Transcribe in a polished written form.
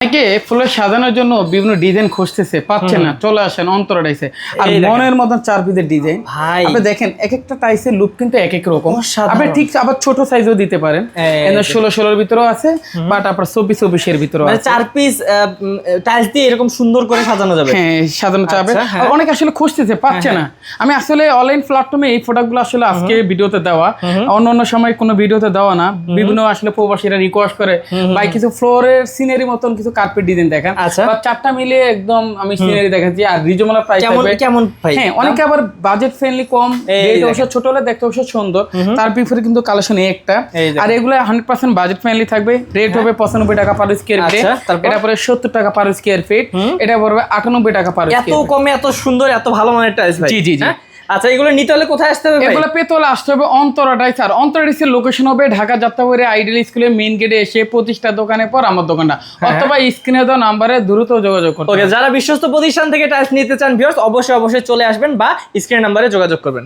অনেকে ফুলে সাজানোর জন্য বিভিন্ন ডিজাইন খুঁজতেছে, পাচ্ছে না, চলে আসেন অন্তরা টাইসে। আর মনের মতন 4 পিসের ডিজাইন আপনি দেখেন, এক একটা টাইসের লুক কিন্তু এক এক রকম। আপনি ঠিক আবার ছোট সাইজও দিতে পারেন, 16-16 এর ভিতরেও আছে, বাট আপনার 24-24 এর ভিতরেও আছে। 4 পিস টাইলস দিয়ে এরকম সুন্দর করে সাজানো যাবে। হ্যাঁ, সাজানো যাবে। অনেকে আসলে খুঁজতেছে, পাচ্ছে না। আমি আসলে অনলাইন প্ল্যাটফর্মে এই প্রোডাক্টগুলো আসলে আজকে ভিডিওতে দেওয়া, অন্য সময় কোনো ভিডিওতে দেওয়া না। বিভিন্ন আসলে প্রবাসীরা রিকোয়েস্ট করে ভাই কিছু ফ্লোরের সিনারি মতন কিছু কার্পেট ডিজাইন দেখেন, বা 4টা মিলে একদম আমি সিনারি দেখাচ্ছি। আর রিজনেবল প্রাইস থাকবে। কেমন ভাই? হ্যাঁ, অনেকে আবার বাজেট ফ্রেন্ডলি, কম রেট অবশ্য ছোট হলে দেখতে অবশ্য সুন্দর, তার বিপরীতে কিন্তু কালেকশন একটা। আর এগুলো 100% বাজেট ফ্রেন্ডলি থাকবে। রেট হবে 95 টাকা পার স্কয়ার ফিট, এটা পরে 70 টাকা পার স্কয়ার ফিট, এটা পড়বে 98 টাকা পার স্কয়ার ফিট। এত কমে এত সুন্দর, এত ভালো মানের টাইলস ভাই। জি জি জি। আচ্ছা, এগুলো নিতে হলে কোথায় আসতে হবে ভাই? এগুলো পেতে হলে আসতে হবে অন্তরা টাইলস। আর অন্তরা টাইলসের লোকেশন হবে ঢাকা যাত্রাবাড়ি আইডিয়াল স্কুলের মেইন গেটে এসে 25টা দোকানের পর আমার দোকানটা, অথবা স্ক্রিনে দেওয়া নাম্বারে দ্রুত যোগাযোগ করুন। ওকে, যারা বিশ্বস্ত প্রতিষ্ঠান থেকে টাইলস নিতে চান ভিউয়ার্স, অবশ্যই চলে আসবেন বা স্ক্রিন নাম্বারে যোগাযোগ করবেন।